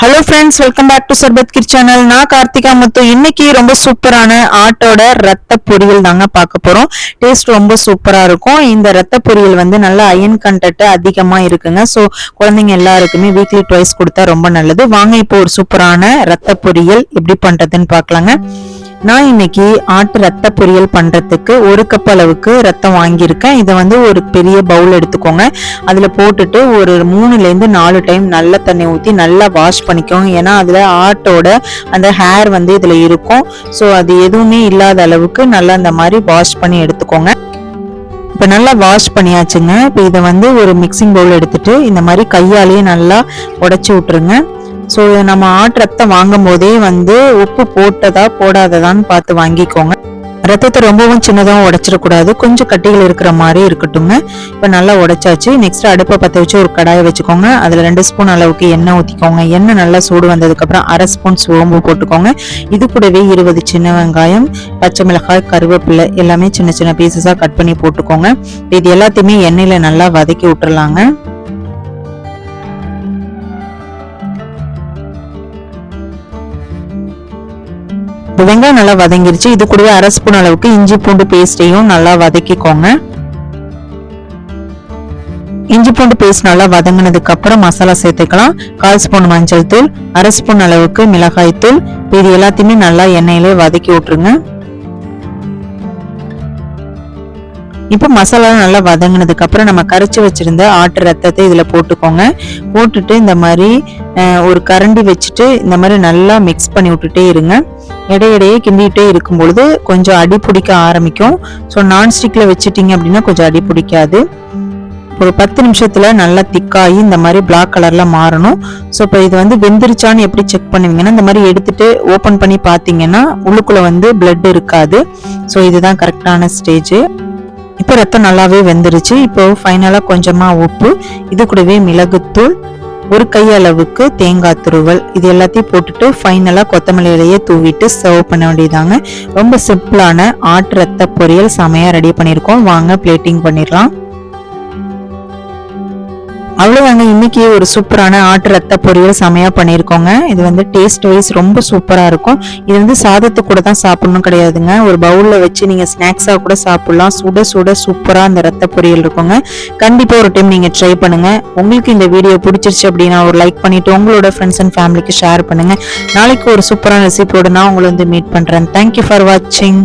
Hello friends, welcome back to சர்பத் கிர் channel. நான் கார்த்திகா முத்து. இன்னைக்கு ரொம்ப சூப்பரான ஆட்டோட ரத்த பொரியல் தாங்க பார்க்க போறோம். டேஸ்ட் ரொம்ப சூப்பரா இருக்கும். இந்த ரத்த பொரியல் வந்து நல்ல அயன் கண்டென்ட் அதிகமா இருக்குங்க. ஸோ குழந்தைங்க எல்லாருக்குமே வீக்லி ட்வைஸ் கொடுத்தா ரொம்ப நல்லது. வாங்க இப்போ ஒரு சூப்பரான ரத்த பொரியல் எப்படி பண்றதுன்னு பார்க்கலாங்க. நான் இன்னைக்கு ஆட்டு ரத்த பொரியல் பண்றதுக்கு 1 கப் அளவுக்கு ரத்தம் வாங்கியிருக்கேன். இதை வந்து ஒரு பெரிய பவுல் எடுத்துக்கோங்க. அதுல போட்டுட்டு ஒரு 3-4 டைம் நல்ல தண்ணி ஊற்றி நல்லா வாஷ் பண்ணிக்கோங்க. ஏன்னா அதுல ஆட்டோட அந்த ஹேர் வந்து இதுல இருக்கும். ஸோ அது எதுவுமே இல்லாத அளவுக்கு நல்லா அந்த மாதிரி வாஷ் பண்ணி எடுத்துக்கோங்க. இப்போ நல்லா வாஷ் பண்ணியாச்சுங்க. இப்போ இதை வந்து ஒரு மிக்சிங் பவுல் எடுத்துட்டு இந்த மாதிரி கையாலேயே நல்லா உடைச்சி விட்டுருங்க. ஸோ நம்ம ஆட்டு ரத்தம் வாங்கும் போதே வந்து உப்பு போட்டதா போடாததான்னு பார்த்து வாங்கிக்கோங்க. ரத்தத்தை ரொம்பவும் சின்னதாகவும் உடைச்சிடக்கூடாது, கொஞ்சம் கட்டிகள் இருக்கிற மாதிரி இருக்கட்டுங்க. இப்போ நல்லா உடைச்சாச்சு. நெக்ஸ்ட் அடுப்பை பற்ற வச்சு ஒரு கடாயை வச்சுக்கோங்க. அதில் 2 ஸ்பூன் அளவுக்கு எண்ணெய் ஊற்றிக்கோங்க. எண்ணெய் நல்லா சூடு வந்ததுக்கப்புறம் 1/2 ஸ்பூன் சோம்பு போட்டுக்கோங்க. இது கூடவே 20 சின்ன வெங்காயம், பச்சை மிளகாய், கருவேப்பிலை எல்லாமே சின்ன சின்ன பீசஸாக கட் பண்ணி போட்டுக்கோங்க. இது எல்லாத்தையுமே எண்ணெயில் நல்லா வதக்கி விட்டுறலாங்க. வெங்காயம் நல்லா வதங்கிருச்சு. இது கூடவே 1/2 ஸ்பூன் அளவுக்கு இஞ்சி பூண்டு பேஸ்டையும் நல்லா வதக்கிக்கோங்க. இஞ்சி பூண்டு பேஸ்ட் நல்லா வதங்கினதுக்கு அப்புறம் மசாலா சேர்த்துக்கலாம். 1/4 ஸ்பூன் மஞ்சள் தூள், 1/2 ஸ்பூன் அளவுக்கு மிளகாய் தூள். இது எல்லாத்தையுமே நல்லா எண்ணெயிலே வதக்கி விட்டுருங்க. இப்போ மசாலா நல்லா வதங்கினதுக்கு அப்புறம் நம்ம கரைச்சி வச்சிருந்த ஆட்டு ரத்தத்தை இதுல போட்டுக்கோங்க. போட்டுட்டு இந்த மாதிரி ஒரு கரண்டி வச்சுட்டு இந்த மாதிரி நல்லா மிக்ஸ் பண்ணி விட்டுட்டே இருங்க. இடையிடையே கிண்டிகிட்டே இருக்கும் பொழுது கொஞ்சம் அடி பிடிக்க ஆரம்பிக்கும். ஸோ நான்ஸ்டிக்ல வச்சுட்டீங்க அப்படின்னா கொஞ்சம் அடி பிடிக்காது. ஒரு 10 நிமிஷத்துல நல்லா திக்காகி இந்த மாதிரி பிளாக் கலர்ல மாறணும். ஸோ இப்போ இது வந்து வெந்திருச்சான்னு எப்படி செக் பண்ணுவீங்கன்னா, இந்த மாதிரி எடுத்துட்டு ஓப்பன் பண்ணி பார்த்தீங்கன்னா உள்ளுக்குள்ள வந்து பிளட் இருக்காது. ஸோ இதுதான் கரெக்டான ஸ்டேஜ். இப்போ ரத்தம் நல்லாவே வெந்துருச்சு. இப்போ ஃபைனலா கொஞ்சமா உப்பு, இது கூடவே மிளகுத்தூள், 1 கை அளவுக்கு தேங்காய் துருவல், இது எல்லாத்தையும் போட்டுட்டு ஃபைனலா கொத்தமல்லி இலையை தூவிட்டு சர்வ் பண்ண வேண்டியதாங்க. ரொம்ப சிம்பிளான ஆட்டு ரத்த பொரியல் செமையா ரெடி பண்ணியிருக்கோம். வாங்க பிளேட்டிங் பண்ணிடலாம். அவ்வளவுதாங்க, இன்னைக்கு ஒரு சூப்பரான ஆட்டு ரத்த பொரியல் செமையா பண்ணியிருக்கோங்க. இது வந்து டேஸ்ட் வைஸ் ரொம்ப சூப்பரா இருக்கும். இது வந்து சாதத்து கூட தான் சாப்பிடணும் கிடையாதுங்க. ஒரு பவுல்ல வச்சு நீங்க ஸ்நாக்ஸா கூட சாப்பிடலாம். சுட சுட சூப்பரா அந்த ரத்த பொரியல் இருக்குங்க. கண்டிப்பா ஒரு டைம் நீங்க ட்ரை பண்ணுங்க. உங்களுக்கு இந்த வீடியோ பிடிச்சிருச்சு அப்படின்னா ஒரு லைக் பண்ணிட்டு உங்களோட ஃப்ரெண்ட்ஸ் அண்ட் ஃபேமிலிக்கு ஷேர் பண்ணுங்க. நாளைக்கு ஒரு சூப்பரான ரெசிபியோட நான் உங்களை வந்து மீட் பண்றேன். தேங்க்யூ ஃபார் வாட்சிங்.